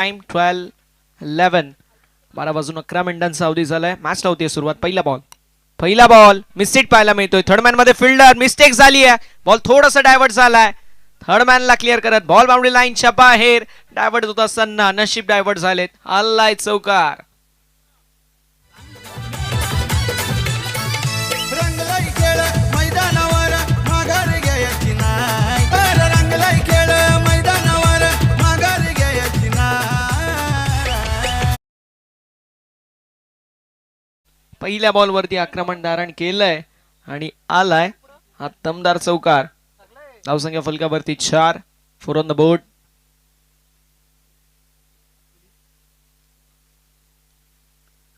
Time 12-11. 12 वाजून 11 मिनिटांचा अवधी झालाय. मॅच नव्हती सुरुवात. पहिला बॉल मिस्टेक पाहायला मिळतोय. थर्ड मॅन मध्ये फिल्डर मिस्टेक झाली आहे. बॉल थोडासा डायव्हर्ट झालाय. थर्ड मॅनला क्लिअर करत बॉल बाउंड्री लाईनच्या बाहेर डायव्हर्ट होत असताना नशीब डायव्हर्ट झालेत. आलाय चौकार. पहिल्या बॉलवरती आक्रमण धारण केलंय आणि आलाय हा दमदार चौकार. धावसंख्या फलकावरती 4. 4 ऑन द बोर्ड.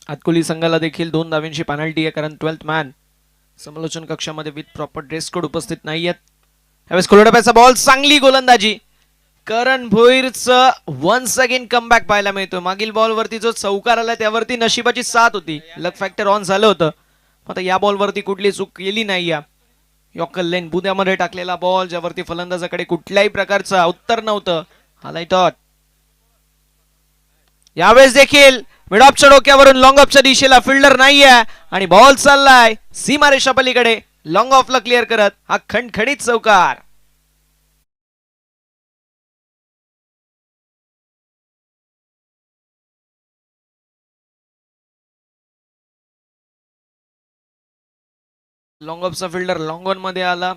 आतकोली संघाला देखील 2 धावांची पेनल्टी आहे, कारण 12th मॅन समालोचन कक्षामध्ये विथ प्रॉपर ड्रेस कोड उपस्थित नाहीयेत. यावेळेस कोलडप्याचा बॉल, चांगली गोलंदाजी. करण भोईरचं वन्स अगेन कमबॅक पाहायला मिळतो. मागील बॉलवरती जो चौकार आला त्यावरती नशिबाची साथ होती, लक फॅक्टर ऑन झालं होतं. आता या बॉलवरती कुठली चूक केली नाही. यॉर्कर लेन बुद्यामध्ये टाकलेला बॉल, ज्यावरती फलंदाजाकडे कुठल्याही प्रकारचं उत्तर नव्हतं. आलाय टॉट. यावेळेस देखील मिड ऑफच्या डोक्यावरून लॉंग ऑफच्या दिशेला फिल्डर नाहीये आणि बॉल चाललाय सीमारेषा पलीकडे. लॉंग ऑफला क्लिअर करत हा खणखणीत चौकार. लॉंग ऑफचा फिल्डर लॉंग ऑन मध्ये आला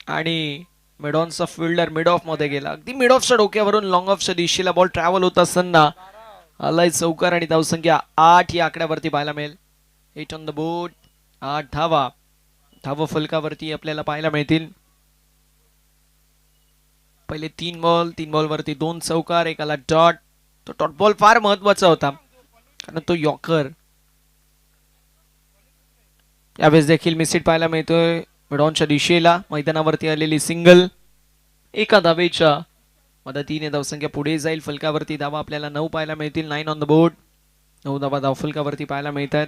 आणि मिड ऑनचा फिल्डर मिड ऑफ मध्ये गेला. अगदी मिड ऑफच्या डोक्यावरून लॉंग ऑफच्या दिशेला बॉल ट्रॅव्हल होत असताना आलाय चौकार आणि धावसंख्या 8 या आकड्यावरती पाहायला मिळेल. 8 ऑन द बोर्ड. 8 धावा. धावा फलकावरती आपल्याला पाहायला मिळतील. पहिले 3 बॉल वरती 2 चौकार, एक आला डॉट. तो डॉट बॉल फार महत्वाचा होता, कारण तो यॉर्कर. यावेळेस देखील मिस हिट पाहायला मिळतोय मिडॉनच्या दिशेला. मैदानावरती आलेली सिंगल, एका धावेच्या मदतीने धावसंख्या पुढे जाईल. फलकावरती धावा आपल्याला 9 पाहायला मिळतील. 9 ऑन द बोर्ड. 9 धावा धाव फलकावरती पाहायला मिळतात.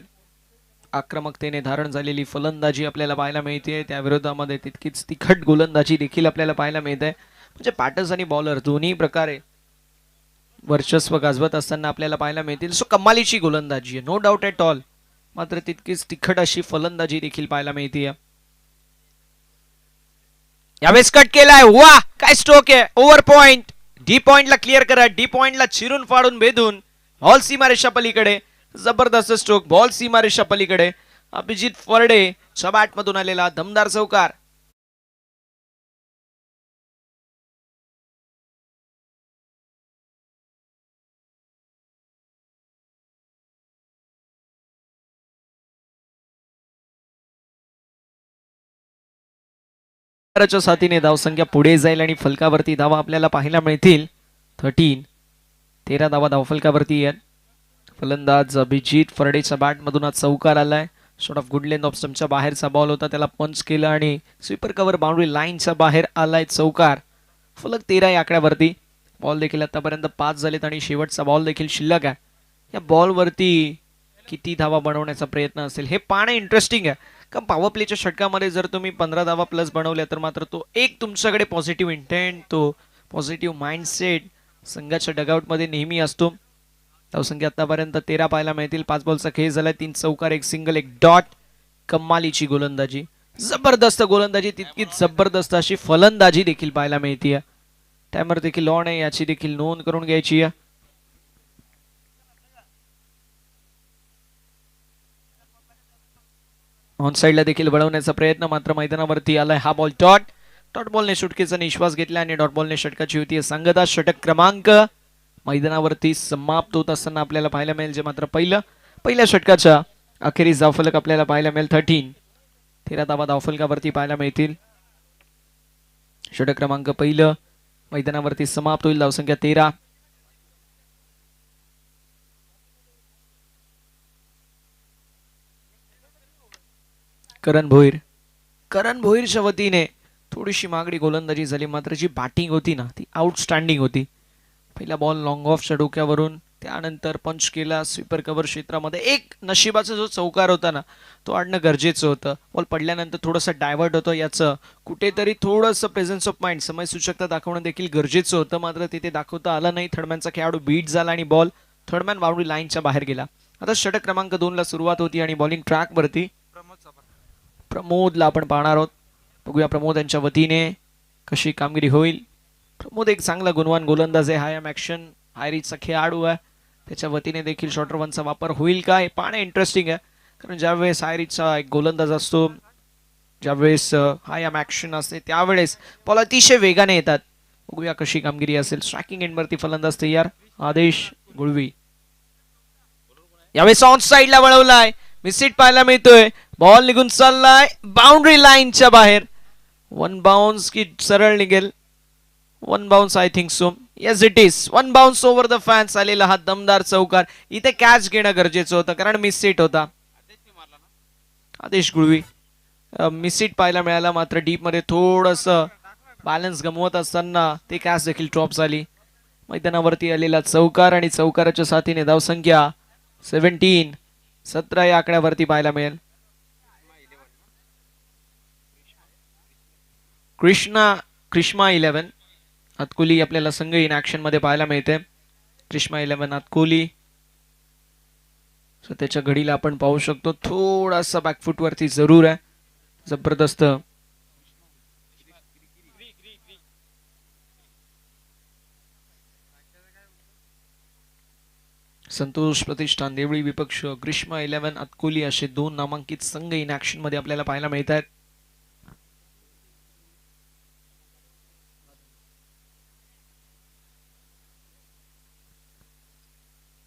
आक्रमकतेने धारण झालेली फलंदाजी आपल्याला पाहायला मिळते. त्या विरोधामध्ये तितकीच तिखट गोलंदाजी देखील आपल्याला पाहायला मिळते. म्हणजे बॅटर्स आणि बॉलर दोन्ही प्रकारे वर्चस्व गाजवत असताना आपल्याला पाहायला मिळतील. सो कमालीची गोलंदाजी आहे, नो डाऊट ॲट ऑल. मात्र तितकीच तिखट अशी फलंदाजी देखील पाहायला मिळते. यावेळेस कट केलाय. वा, काय स्ट्रोक आहे. Over point. डी पॉइंटला क्लिअर करा. डी पॉइंटला चिरून फाडून भेदून बॉल सीमारेषा पलीकडे. जबरदस्त स्ट्रोक. बॉल सीमारेषा पलीकडे. अभिजित फर्डे च्या बॅट मधून आलेला दमदार चौकार. च्या साथीने धावसंख्या पुढे जाईल आणि फलकावरती धावा आपल्याला पाहायला मिळतील. 13 धावा धावफलकावरती आहेत. फलंदाज अभिजित फर्डेच्या बॅट मधून आज चौकार आलाय. Short of good length off स्टंपच्या बाहेरचा बॉल होता, त्याला पंच केलं आणि स्वीपर कव्हर बाउंड्री लाईनच्या बाहेर आलाय चौकार. फलक 13 या आकड्यावरती. बॉल देखील आतापर्यंत 5 झालेत आणि शेवटचा बॉल देखील शिल्लक आहे. या बॉलवरती किती धावा बनवण्याचा प्रयत्न असेल हे पाहणं इंटरेस्टिंग आहे. कारण पॉवर प्लेच्या षटकामध्ये जर तुम्ही 15 धावा प्लस बनवल्या तर मात्र तो एक तुमच्याकडे पॉझिटिव्ह इंटेंट, तो पॉझिटिव्ह माइंडसेट संघाच्या डगआउटमध्ये नेहमी असतो. धावसंख्या आतापर्यंत 13 पाहायला मिळतील. 5 बॉलचा खेळ झालाय. 3 चौकार, 1 सिंगल, 1 डॉट. कमालीची गोलंदाजी, जबरदस्त गोलंदाजी, तितकीच जबरदस्त अशी फलंदाजी देखील पाहायला मिळते. टायमर देखील ऑन आहे, याची देखील नोंद करून घ्यायची आहे. ऑन साइडला देखील वळवण्याचा प्रयत्न, मात्र मैदानावरती आलाय हा बॉल. डॉट. डॉट बॉलने षटकेचा निश्वास घेतला आणि डॉट बॉलने षटकाची होती सांगता. षटक क्रमांक मैदानावरती समाप्त होत असताना आपल्याला पाहायला मिळेल, जे मात्र पहिल्या षटकाच्या अखेरीस धावफलक आपल्याला पाहायला मिळेल 13 धावा धावफलकावरती पाहायला मिळतील. षटक क्रमांक पहिलं मैदानावरती समाप्त होईल. धावसंख्या 13. करण भोईरच्या वतीने थोडीशी मागणी गोलंदाजी झाली, मात्र जी बॅटिंग होती ना ती आउटस्टँडिंग होती. पहिला बॉल लॉंग ऑफच्या डोक्यावरून त्यानंतर पंच केला स्वीपर कव्हर क्षेत्रामध्ये. एक नशिबाचा जो चौकार होता ना तो आणणं गरजेचं होतं. बॉल पडल्यानंतर थोडंसं डायव्हर्ट होतं, याचं कुठेतरी थोडंसं प्रेझेन्स ऑफ माइंड समयसूचकता दाखवणं देखील गरजेचं होतं, मात्र तिथे दाखवता आलं नाही. थर्डमॅनचा खेळाडू बीट झाला आणि बॉल थर्डमॅन बाउंड्री लाईनच्या बाहेर गेला. आता षटक क्रमांक 2 ला सुरुवात होती आणि बॉलिंग ट्रॅक वरती प्रमोदला आपण पाहणार आहोत. बघूया प्रमोद यांच्या वतीने कशी कामगिरी होईल. प्रमोद एक चांगला गुणवान गोलंदाज आहे, हाय एम ॲक्शन हाय रीचचा खेळाडू आहे. त्याच्या वतीने देखील शॉर्टर वनचा वापर होईल का हे पाहणं इंटरेस्टिंग आहे, कारण ज्यावेळेस हाय रीचचा एक गोलंदाज असतो, ज्यावेळेस हाय एम ॲक्शन असते त्यावेळेस बॉल अतिशय वेगाने येतात. बघूया कशी कामगिरी असेल. स्ट्रायकिंग एंडवरती फलंदाज तयार आदेश गुळवी. यावेळेस ऑन साइडला वळवलाय, मिसिट पाहायला मिळतोय. बॉल निघून चाललाय बाउंड्री लाईनच्या बाहेर. वन बाउन्स की सरळ निघेल. One bounce I think so. Yes it is one bounce over the fans. आलेला हा दमदार चौकार. इथे कॅच घेणं गरजेचं होतं कारण मिससेट होता. आदेश गुळवी मिससेट पाहायला मिळाला, मात्र डीप मध्ये थोडस बॅलन्स गमवत असताना ते कॅच देखील ड्रॉप झाली. मैदानावरती आलेला चौकार आणि चौकाराच्या साथीने धावसंख्या 17 या आकड्यावरती पाहायला मिळेल. क्रिष्मा 11 अतकुली आपल्याला संघ इन ऍक्शन मध्ये पाहायला मिळते. क्रिष्मा 11 अतकुली. त्याच्या घडीला आपण पाहू शकतो थोडासा बॅकफुट वरती जरूर आहे. जबरदस्त संतोष प्रतिष्ठान देवळी विपक्ष ग्रीष्मा 11 अतकुली असे 2 नामांकित संघ इन ऍक्शन मध्ये आपल्याला पाहायला मिळत आहेत.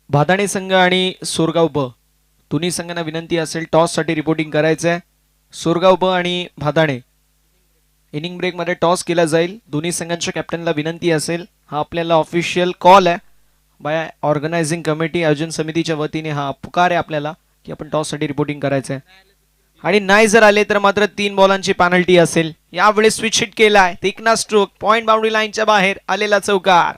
भादाणे संघ आणि सोरगाव ब दोन्ही संघांना विनंती असेल टॉस साठी रिपोर्टिंग करायचंय. सोरगाव ब आणि भादाणे इनिंग ब्रेक मध्ये टॉस केला जाईल. दोन्ही संघांच्या कॅप्टनला विनंती असेल. हा आपल्याला ऑफिशियल कॉल आहे बाय ऑर्गनायझिंग कमिटी आयोजन समितीच्या वतीने. हा पुकार आहे आपल्याला की आपण टॉस साठी रिपोर्टिंग करायचंय आणि नाही जर आले तर मात्र 3 बॉलांची पॅनल्टी असेल. यावेळेस स्विच हिट केलाय तिकना स्ट्रोक पॉइंट बाउंड्री लाईनच्या बाहेर आलेला चौकार.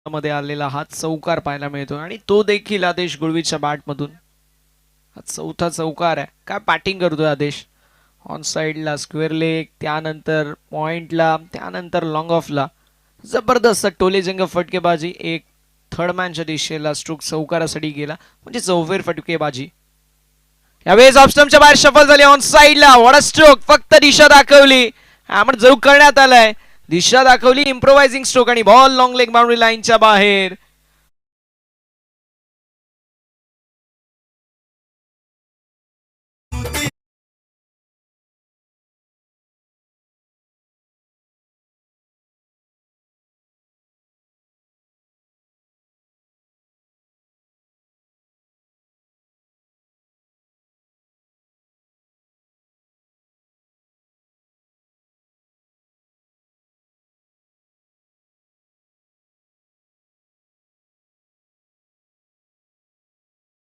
मध्ये आलेला हा चौकार पाहायला मिळतो आणि तो देखील आदेश गुळवीच्या बॅट मधून. हा चौथा चौकार आहे. काय बॅटिंग करतोय आदेश. ऑन साइडला स्क्वेअर लेग, त्यानंतर पॉइंटला, त्यानंतर लॉंग ऑफला जबरदस्त टोलेजंग फटकेबाजी. एक थर्ड मॅनच्या दिशेला स्ट्रोक चौकारासाठी गेला म्हणजे चौफेर फटकेबाजी. यावेळेस ऑफस्टमच्या बाहेर शफल झाली. ऑन साइडला वडा स्ट्रोक फक्त दिशा दाखवली. हॅमर जरूर करण्यात आलाय. दिशा दाखवली इम्प्रोवायझिंग स्ट्रोक आणि बॉल लॉंग लेग बाउंड्री लाईनच्या बाहेर.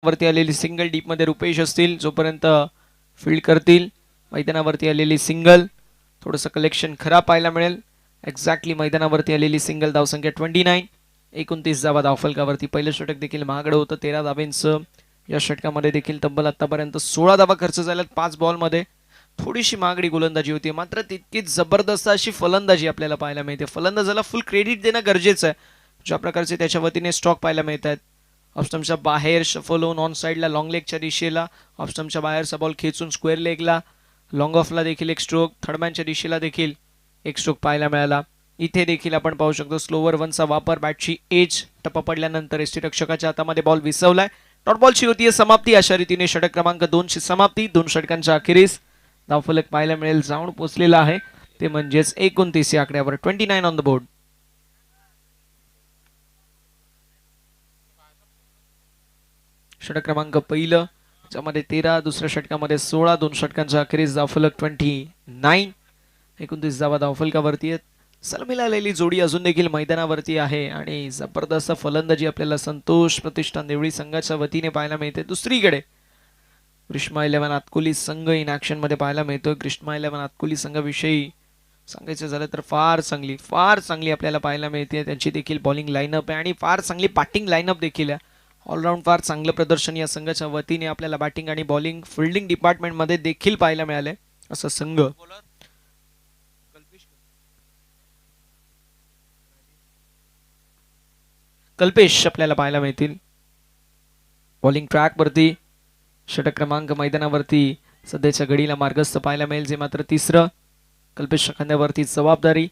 वरती आलेली सिंगल डीप मध्ये रुपेश असतील जोपर्यंत फील्ड करतील. मैदानावरती आलेली सिंगल थोडंसं कलेक्शन खराब पाहायला मिळेल. एक्झॅक्टली मैदानावरती आलेली सिंगल धावसंख्या 29. 29 धावा धावफलकावरती. पहिलं षटक देखील महागडं होतं 13 धावेंचं. या षटकामध्ये देखील तब्बल आतापर्यंत 16 धावा खर्च झाल्यात 5 बॉलमध्ये. थोडीशी महागडी गोलंदाजी होती मात्र तितकीच जबरदस्त अशी फलंदाजी आपल्याला पाहायला मिळते. फलंदाजाला फुल क्रेडिट देणं गरजेचं आहे. ज्या प्रकारचे त्याच्या वतीने स्ट्रोक पाहायला मिळत आहेत. ऑफस्टमच्या बाहेर शफल होऊन ऑन साइडला लॉंग लेगच्या दिशेला, ऑफस्टमच्या बाहेरचा बॉल खेचून स्क्वेअर लेगला, लॉंग ऑफला देखील एक स्ट्रोक, थर्डमॅनच्या दिशेला देखील एक स्ट्रोक पाहायला मिळाला. इथे देखील आपण पाहू शकतो स्लोवर वनचा वापर. बॅटची एज टप्पा पडल्यानंतर यष्टीरक्षकाच्या हातामध्ये बॉल विसवलाय. डॉट बॉलची होतीये समाप्ती. अशा रीतीने षटक क्रमांक 2 ची समाप्ती. 2 षटकांच्या अखेरीस धावफलक पाहायला मिळेल जाऊन पोहोचलेला आहे ते म्हणजेच 29 या आकड्यावर. 29 ऑन द बोर्ड. षटक क्रमांक पहिलं ज्यामध्ये 13, दुसऱ्या षटकामध्ये 16, 2 षटकांच्या अखेरीस धावफलक 29. 29 धावा धावफलकावरती आहेत. सलामीला आलेली जोडी अजून देखील मैदानावरती आहे आणि जबरदस्त फलंदाजी आपल्याला संतोष प्रतिष्ठान देवळी संघाच्या वतीने पाहायला मिळते. दुसरीकडे ग्रीष्मा 11 आतकुली संघ इन ऍक्शन मध्ये पाहायला मिळतोय. ग्रीष्मा 11 आतकुली संघाविषयी सांगायचं झालं तर फार चांगली आपल्याला पाहायला मिळते. त्यांची देखील बॉलिंग लाईनअप आहे आणि फार चांगली बॅटिंग लाईनअप देखील आहे. ऑलराऊंड फार चांगलं प्रदर्शन या संघाच्या वतीने आपल्याला बॅटिंग आणि बॉलिंग फिल्डिंग डिपार्टमेंट मध्ये देखील पाहायला मिळाले. असं संघ कल्पेश आपल्याला पाहायला मिळतील. बॉलिंग ट्रॅक वरती षटक क्रमांक मैदानावरती सध्याच्या घडीला मार्गस्थ पाहायला मिळेल, जे मात्र तिसरं. कल्पेश खांद्यावरती जबाबदारी.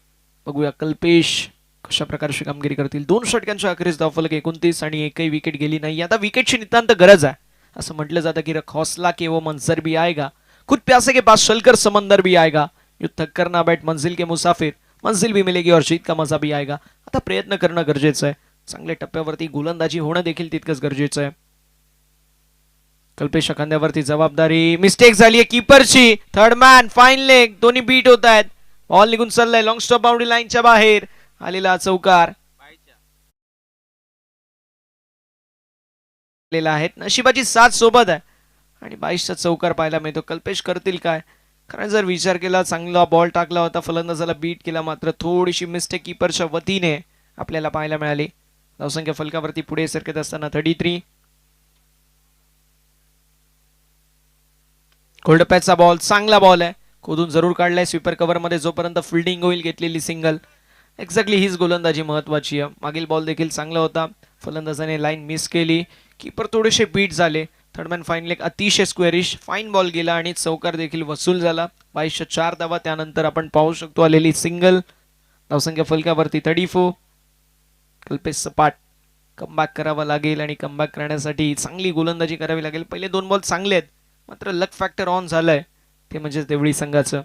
बघूया कल्पेश कशा प्रकारची कामगिरी करतील. 2 षटकांच्या अखेरीस धावफलक 29 आणि एकही विकेट गेली नाही. आता विकेटची नितांत गरज आहे. असं म्हटलं जातं की हौसला के वो मंजर भी आएगा, खुद प्यासे के पास चलकर समंदर भी आएगा, यू थक कर ना बैठ मंजिल के मुसाफिर, मंजिल भी मिलेगी और जीत का मजा भी आएगा. आता प्रयत्न करणं गरजेचं आहे. चांगल्या टप्प्यावरती गोलंदाजी होणं देखील तितकंच गरजेचं आहे. कल्पेश खांद्यावरती जबाबदारी. मिस्टेक झालीये कीपरची. थर्ड मॅन फाईन लेग दोन्ही बीट होत आहेत. बॉल निघून चाललाय लॉंग स्टॉप बाउंड्री लाईनच्या बाहेर आलेला चौकार आहेत. नशिबाची साथ सोबत आहे आणि 22चा चौकार पाहायला मिळतो. कल्पेश करतील काय, कारण जर विचार केला चांगला बॉल टाकला होता, फलंदाजाला बीट केला, मात्र थोडीशी मिस्टेक कीपरच्या वतीने आपल्याला पाहायला मिळाली. धावसंख्या फलकावरती पुढे सरकत असताना 33. कोल्डपॅचचा बॉल चांगला बॉल आहे, खोदून जरूर काढलाय स्वीपर कव्हर मध्ये. जोपर्यंत फिल्डिंग होईल घेतलेली सिंगल. एक्झॅक्टली हीच गोलंदाजी महत्वाची आहे. मागील बॉल देखील चांगला होता, फलंदाजाने लाईन मिस केली, कीपर थोडेसे बीट झाले. थर्डमॅन फाईन लेग अतिशय स्क्वेअरिश फाईन बॉल गेला आणि चौकार देखील वसूल झाला. 22-4 धावा. त्यानंतर आपण पाहू शकतो आलेली सिंगल. धावसंख्या फलकावरती 34. कल्पेश सपाट कमबॅक करावा लागेल आणि कमबॅक करण्यासाठी चांगली गोलंदाजी करावी लागेल. पहिले 2 बॉल चांगले आहेत, मात्र लक फॅक्टर ऑन झालंय, ते म्हणजे देवळी संघाचं.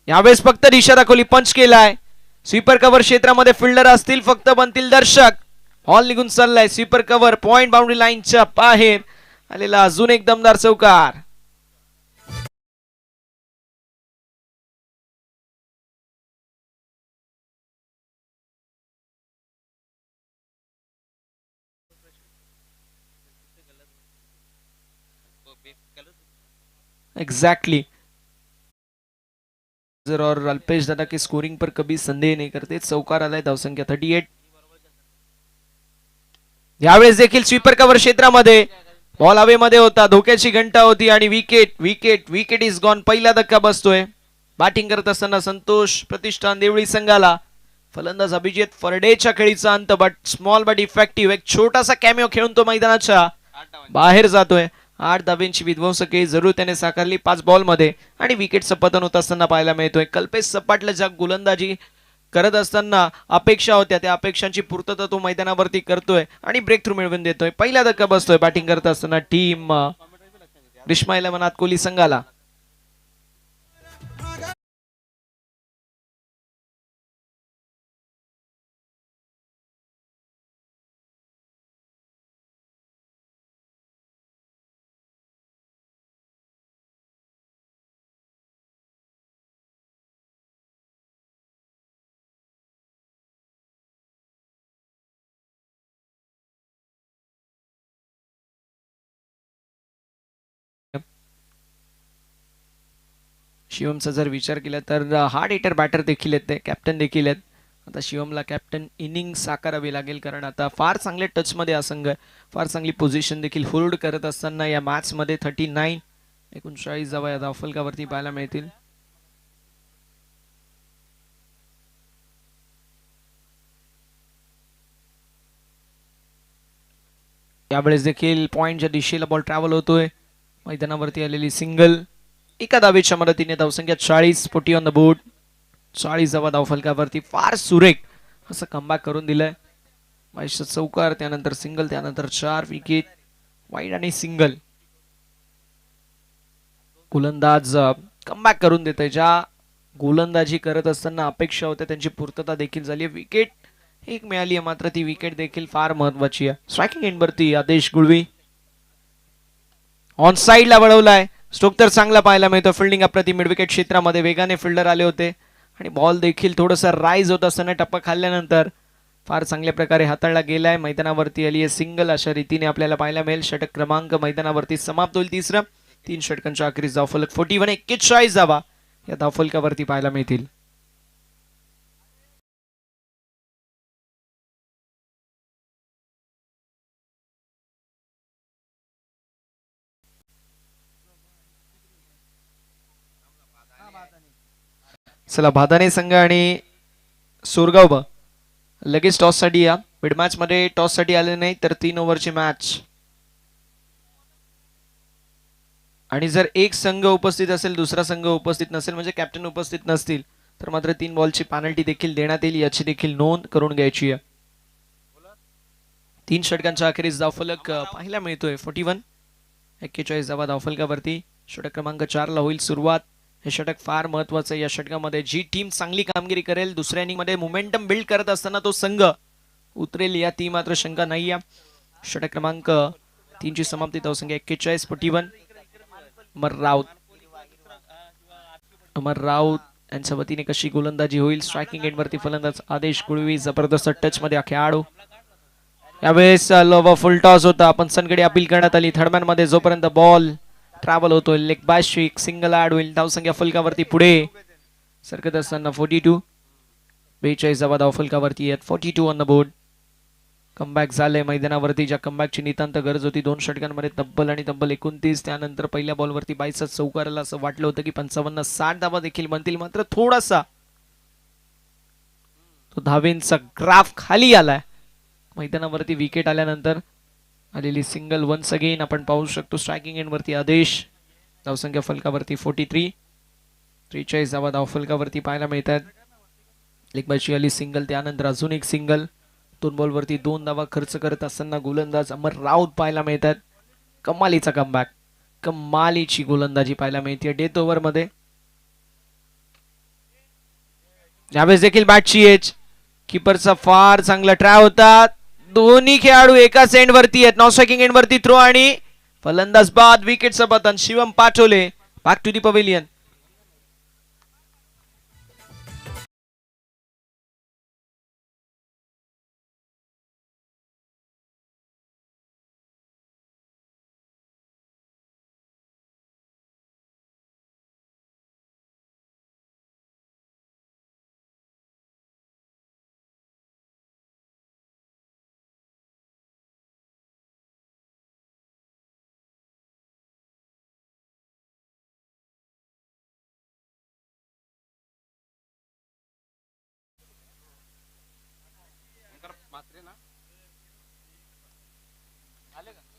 यावेळेस फक्त दिशा दाखवली, पंच केलाय. स्वीपर कव्हर क्षेत्रामध्ये फिल्डर असतील, फक्त बनतील दर्शक. बॉल निघून चाललाय स्वीपर कव्हर पॉइंट बाउंड्री लाईनच्या बाहेर आलेला अजून एक दमदार चौकार. एग्जैक्टली और अल्पेश दादा की स्कोरिंग पर कभी संदेह नहीं करते. चौकार आलाय. धावसंख्या 38. यावेळेस देखील स्वीपर कव्हर क्षेत्रामध्ये बॉल हवेमध्ये होता, धोक्याची घंटा होती आणि wicket wicket wicket is gone. पहिला धक्का बसतोय. बॅटिंग करत असताना संतोष प्रतिष्ठान देवळी संघाला. फलंदाज अभिजित फरडेच्या खेळीचा अंत, बट स्मॉल बट इफेक्टिव्ह. एक छोटासा कॅमिओ खेळून तो मैदानाच्या बाहेर जातोय. 8 धाब्यांची विध्वंसके जरूर त्याने साकारली 5 बॉल मध्ये आणि विकेटचं पतन होत असताना पाहायला मिळतोय. कल्पेश सपाटला ज्या गोलंदाजी करत असताना अपेक्षा होत्या, त्या अपेक्षांची पूर्तता तो मैदानावरती करतोय आणि ब्रेक थ्रू मिळवून देतोय. पहिला धक्का बसतोय बॅटिंग करत असताना टीम ग्रीष्मा 11 कोहली संघाला. शिवमचा जर विचार केला तर हार्ड हिटर बॅटर देखील आहेत, कॅप्टन देखील आहेत. आता शिवमला कॅप्टन इनिंग साकारावी लागेल, कारण आता फार चांगले टच मध्ये असंग आहे. फार चांगली पोझिशन देखील होल्ड करत असताना या मॅच मध्ये 39 39 धावा या धावफलकावरती पाहायला मिळतील. यावेळेस देखील पॉइंटच्या दिशेला बॉल ट्रॅव्हल होतोय. मैदानावरती आलेली सिंगल. एका धावेच्या मदतीने धावसंख्या 40. 40 ऑन द बोर्ड. 40 धावा धावफलकावरती. फार सुरेख असं कमबॅक करून दिलंय. 22चा चौकार, त्यानंतर सिंगल, त्यानंतर 4 विकेट, वाईड आणि सिंगल. गोलंदाज कमबॅक करून देतोय. ज्या गोलंदाजी करत असताना अपेक्षा होत्या त्यांची पूर्तता देखील झाली. विकेट एक मिळाली आहे, मात्र ती विकेट देखील फार महत्वाची आहे. स्ट्रायकिंग एंडवरती आदेश गुळवी ऑन साइडला वळवलाय. स्ट्रोक तर चांगला पाहायला मिळतो. फिल्डिंग अप्रतिम. मिड विकेट क्षेत्रामध्ये वेगाने फिल्डर आले होते आणि बॉल देखील थोडासा राईज होत असताना टप्पा खाल्ल्यानंतर फार चांगल्या प्रकारे हाताळला गेलाय. मैदानावरती आली आहे सिंगल. अशा रीतीने आपल्याला पाहायला मिळेल. षटक क्रमांक मैदानावरती समाप्त होईल. तिसरं 3 षटकांच्या अखेरीस धावफलक 41 41 धावा या धावफलकावरती पाहायला मिळतील. चला भादाने संघ आणि सोरगाव लगेच टॉस साठी या. मिड मॅच मध्ये टॉस साठी आले नाही तर 3 ओव्हरची मॅच. आणि जर एक संघ उपस्थित असेल दुसरा संघ उपस्थित नसेल म्हणजे कॅप्टन उपस्थित नसतील तर मात्र 3 बॉलची पेनल्टी देखील देण्यात येईल. याची देखील नोंद करून घ्यायची आहे. 3 षटकांच्या अखेरीस धावफलक पाहायला मिळतोय 41 41 धावा धावफलकावरती. षटक क्रमांक 4 ला होईल सुरुवात. हे षटक फार महत्वाचं आहे. या षटकामध्ये जी टीम चांगली कामगिरी करेल दुसऱ्या इनिंग मध्ये मोमेंटम बिल्ड करत असताना तो संघ उतरेल या ती मात्र शंका नाही आहे. षटक क्रमांक 3 ची समाप्ती धावसंख्या 41 41. अमर राऊत यांच्या वतीने कशी गोलंदाजी होईल. स्ट्रायकिंग एंड वरती फलंदाज आदेश गुळवी. जबरदस्त टच मध्ये खेळाडू. यावेळेस फुल टॉस होता पण सनकडे अपील करण्यात आली. थर्डमॅन मध्ये जोपर्यंत बॉल ट्रॅव्हल होतोय leg bye strike single add होईल. धावसंख्या फलकावरती पुढे सरकत असताना 42 42 धावा धावफलकावरती आहेत. 42 ऑन द बोर्ड. कमबॅक झालंय मैदानावरती. ज्या कमबॅकची नितांत गरज होती. 2 षटकांमध्ये तब्बल आणि तब्बल 29. त्यानंतर पहिल्या बॉलवरती 22 चौकाराला असं वाटलं होतं की 55-60 धावा देखील बनतील. मात्र थोडासा तो धावेंचा ग्राफ खाली आलाय. मैदानावरती विकेट आल्यानंतर आलेली सिंगल वन्स अगेन आपण पाहू शकतो. स्ट्रायकिंग एंड वरती आदेश. धावसंख्या फलकावरती 43 43 धावा धावफलकावरती पाहायला मिळतात. लेग बायची आली सिंगल. त्यानंतर अजून एक सिंगल. 2 बॉलवरती 2 धावा खर्च करत असताना गोलंदाज अमर राऊत पाहायला मिळतात. कमालीचा कमबॅक. कमालीची गोलंदाजी पाहायला मिळते डेथ ओव्हर मध्ये. यावेळेस देखील बॅटची एज. कीपरचा फार चांगला ट्राय होता. दोन्ही खेळाडू एकाच एंड वरती आहेत. नॉन स्ट्रायकिंग एंड वरती थ्रो आणि फलंदाज बाद. विकेटचं पतन. शिवम पाठवले बॅक टू दी पवेलियन.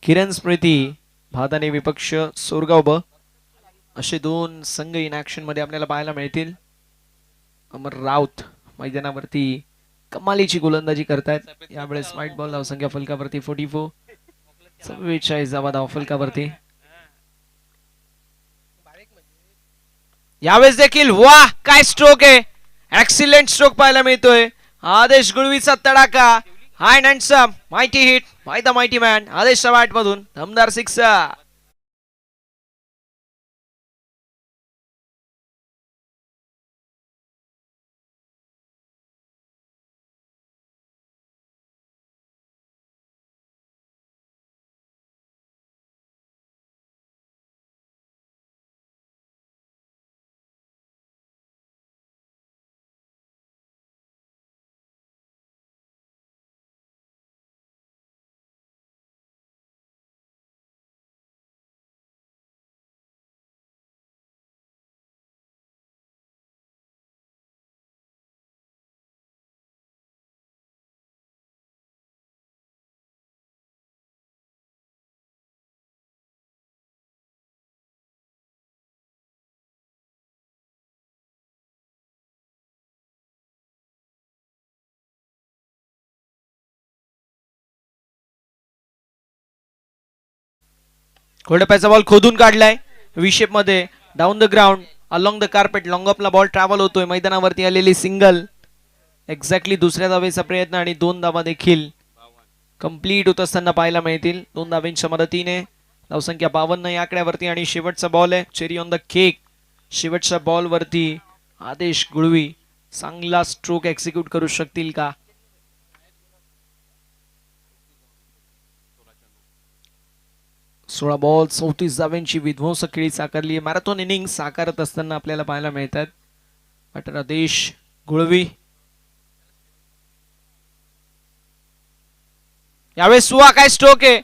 किरण स्मृती भादाने विपक्ष सोरगाव ब असे 2 संघ इन ऍक्शन मध्ये आपल्याला पाहायला मिळतील. अमर राऊत मैदानावरती कमालीची गोलंदाजी करतायत. यावेळेस व्हाईट बॉल धावसंख्या फलकावरती 44 44 धावा धावफलकावरती. यावेळेस देखील वाह काय स्ट्रोक आहे. एक्सिलेंट स्ट्रोक पाहायला मिळतोय. आदेश गुळवीचा तडाखा. High and some mighty hit by the mighty man. आदेशच्या बॅट मधून दमदार सिक्सर. घोडप्याचा बॉल खोदून काढलाय. विशेप मध्ये down the ground along the carpet. Long ऑफला बॉल ट्रॅव्हल होतोय. मैदानावरती आलेली सिंगल. एक्झॅक्टली दुसऱ्या धावेचा प्रयत्न आणि 2 धावा देखील कंप्लीट होत असताना पाहायला मिळतील. 2 धावेंच्या मदतीने धावसंख्या 52 या आकड्यावरती आणि शेवटचा बॉल आहे चेरी ऑन द केक. शेवटच्या बॉल वरती आदेश गुळवी चांगला स्ट्रोक एक्झिक्यूट करू शकतील का? सोळा बॉल 34 धावांची विध्वंसक खेळी साकारली. मॅरेथॉन इनिंग साकारत असताना आपल्याला पाहायला मिळतात. बॅटर आदेश गुळवी. यावेळेस सुहा काय स्ट्रोक आहे,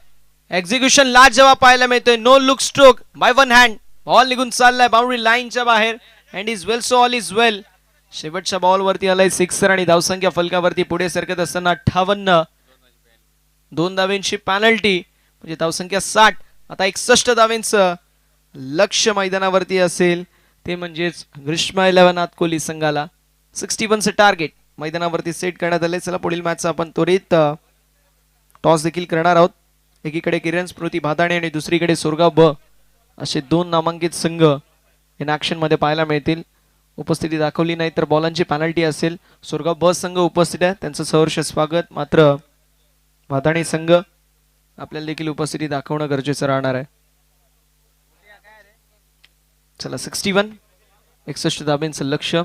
एक्झिक्युशन लाज जेव्हा पाहायला मिळतोय. No look stroke by one hand. Ball निघून चाललाय बाउंड्री लाईनच्या बाहेर. And is well so all is well. शेवटच्या बॉल वरती आलाय सिक्सर आणि धावसंख्या फलकावरती पुढे सरकत असताना 58. 2 धावांची पॅनल्टी म्हणजे धावसंख्या 60. आता 61 धावांचं लक्ष मैदानावरती असेल ते म्हणजेच ग्रीष्मा 11 नातकोली संघाला 61चं टार्गेट मैदानावरती सेट करण्यात आले. चला पुढील मॅचचा आपण त्वरित टॉस देखील करणार आहोत. एकीकडे किरण स्मृती भादाणे आणि दुसरीकडे सोरगाव ब असे 2 नामांकित संघ इन ऍक्शन मध्ये पाहायला मिळतील. उपस्थिती दाखवली नाही तर बॉलांची पॅनल्टी असेल. सोरगाव ब संघ उपस्थित आहे, त्यांचं सहर्ष स्वागत. मात्र भादाणे संघ आपल्याला देखील उपस्थिती दाखवणं गरजेचं राहणार आहे. चला 61 धाब्यांचं लक्ष.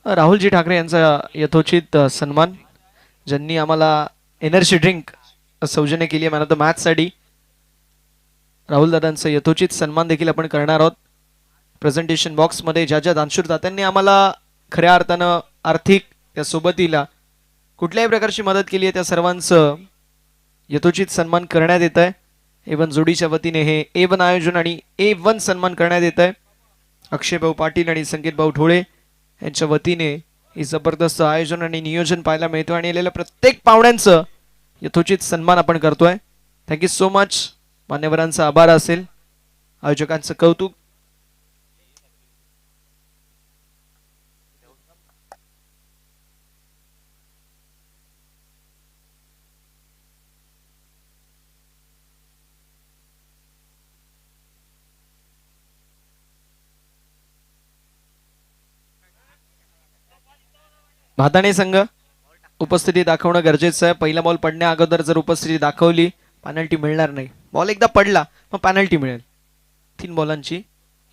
राहुलजी ठाकरे यांचा यथोचित सन्मान, ज्यांनी आम्हाला एनर्जी ड्रिंक सौजन्य केली आहे मॅन ऑफ द मॅच साठी. राहुल दादांचा यथोचित सन्मान देखील आपण करणार आहोत. प्रेझेंटेशन बॉक्स मध्ये ज्या ज्या दानशूर दात्यांनी आम्हाला खऱ्या अर्थानं आर्थिक त्या सोबतीला कुठल्याही प्रकारची मदत केली आहे त्या सर्वांचं यथोचित सन्मान करण्यात येत आहे. A1 जोडीच्या वतीने हे A1 आयोजन आणि A1 सन्मान करण्यात येत आहे. अक्षय भाऊ पाटील आणि संकेत भाऊ ढोळे यांच्या वतीने ही जबरदस्त आयोजन आणि नियोजन पाहायला मिळतो आणि आलेल्या प्रत्येक पाहुण्यांचं यथोचित सन्मान आपण करतोय. Thank you so much. मान्यवरांचा आभार असेल, आयोजकांचं कौतुक. भाताणे संघ उपस्थिती दाखवणं गरजेचं आहे. पहिला बॉल पडण्या अगोदर जर उपस्थिती दाखवली पॅनल्टी मिळणार नाही. बॉल एकदा पडला मग पॅनल्टी मिळेल. 3 बॉलांची,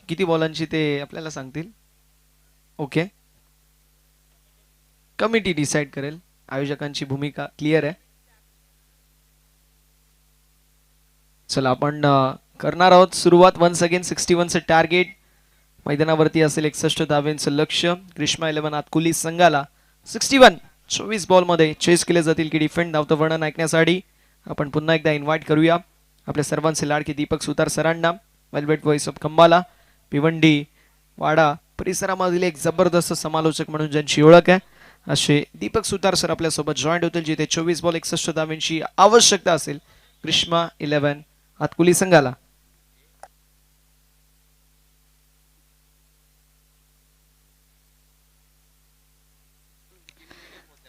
किती बॉलांची ते आपल्याला सांगतील. ओके, कमिटी डिसाइड करेल. आयोजकांची भूमिका क्लिअर आहे. चला आपण करणार आहोत सुरुवात. वन्स अगेन 61चं टार्गेट मैदानावरती असेल. 61 धावेंचं लक्ष ग्रीष्मा 11 नातकुली संघाला. 61 24 बॉल मध्ये चेस केले जातील की डिफेंड. धावतं वर्णन ऐकण्यासाठी आपण पुन्हा एकदा इन्व्हाइट करूया आपल्या सर्वांचे लाडके दीपक सुतार सरांना. Velvet voice of Cumballa, Bhiwandi वाडा परिसरामधील एक जबरदस्त समालोचक म्हणून ज्यांची ओळख आहे असे दीपक सुतार सर आपल्या सोबत जॉईंट होतील, जिथे 24 बॉल 61 धावांची आवश्यकता असेल ग्रीष्मा 11 हातकुली संघाला.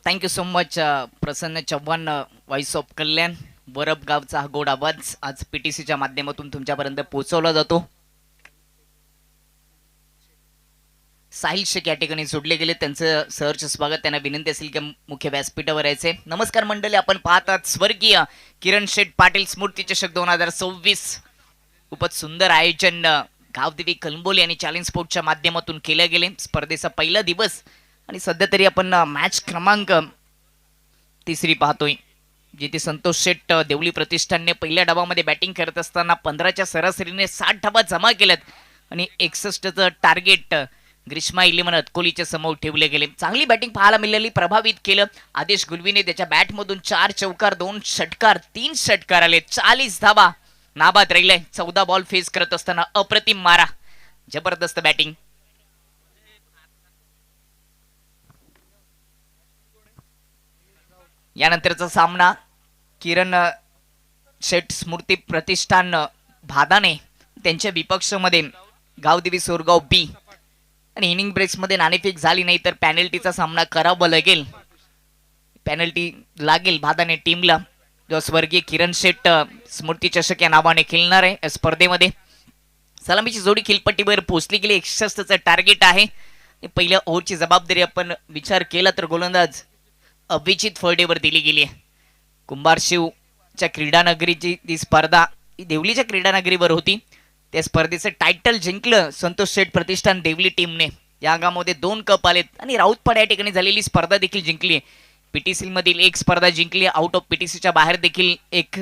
Thank you so much Prasanna Chavan, voice of Kalyan. वरब गावचा हा गोड आवाज आज पीटीसीच्या माध्यमातून तुमच्यापर्यंत पोहोचवला जातो. साहिल शेख या ठिकाणी जोडले गेले, त्यांचं सहर्ष स्वागत. त्यांना विनंती असेल की मुख्य व्यासपीठावर यायचे. नमस्कार मंडळी, आपण पाहतात स्वर्गीय किरण शेठ पाटील स्मृती चषक 2026. खूपच सुंदर आयोजन गावदेवी कलंबोली आणि चॅलेंज स्पोर्टच्या माध्यमातून केले गेले. स्पर्धेचा पहिला दिवस आणि सध्या तरी आपण मॅच क्रमांक 3 पाहतोय, जिथे संतोष शेठ देवली प्रतिष्ठानने पहिल्या डावामध्ये बॅटिंग करत असताना 15च्या सरासरीने 60 धावा जमा केल्यात आणि 61चं टार्गेट ग्रीष्मा 11 अतकोलीच्या समोर ठेवले गेले. चांगली बॅटिंग पाहायला मिळाली, प्रभावित केलं. आदेश गुलवीने त्याच्या बॅटमधून 4 चौकार 2 षटकार 3 षटकार आले. 40 धावा नाबाद राहिले. 14 बॉल फेस करत असताना अप्रतिम मारा, जबरदस्त बॅटिंग. यानंतरचा सामना किरण शेठ स्मृती प्रतिष्ठान भादाने त्यांच्या विपक्षमध्ये गावदेवी सोरगाव बी. आणि इनिंग ब्रेक्स मध्ये नाणेफेक झाली नाही तर पॅनल्टीचा सामना करावा लागेल. पॅनल्टी लागेल भादाने टीमला, जो स्वर्गीय किरण शेठ स्मृती चषक या नावाने खेळणार आहे या स्पर्धेमध्ये. सलामीची जोडी खिलपट्टीवर पोहोचली गेली. 61चं टार्गेट आहे. पहिल्या ओव्हरची जबाबदारी आपण विचार केला तर गोलंदाज अभिजित फर्डेवर दिली गेली आहे. कुंभारशिवच्या क्रीडानगरीची ती स्पर्धा ही देवलीच्या क्रीडानगरीवर होती. त्या स्पर्धेचं टायटल जिंकलं संतोष शेठ प्रतिष्ठान देवली टीमने. या अंगामध्ये 2 कप आलेत आणि राऊतपाडा या ठिकाणी झालेली स्पर्धा देखील जिंकली. पीटीसी मधील एक स्पर्धा जिंकली, आउट ऑफ पीटीसीच्या बाहेर देखील एक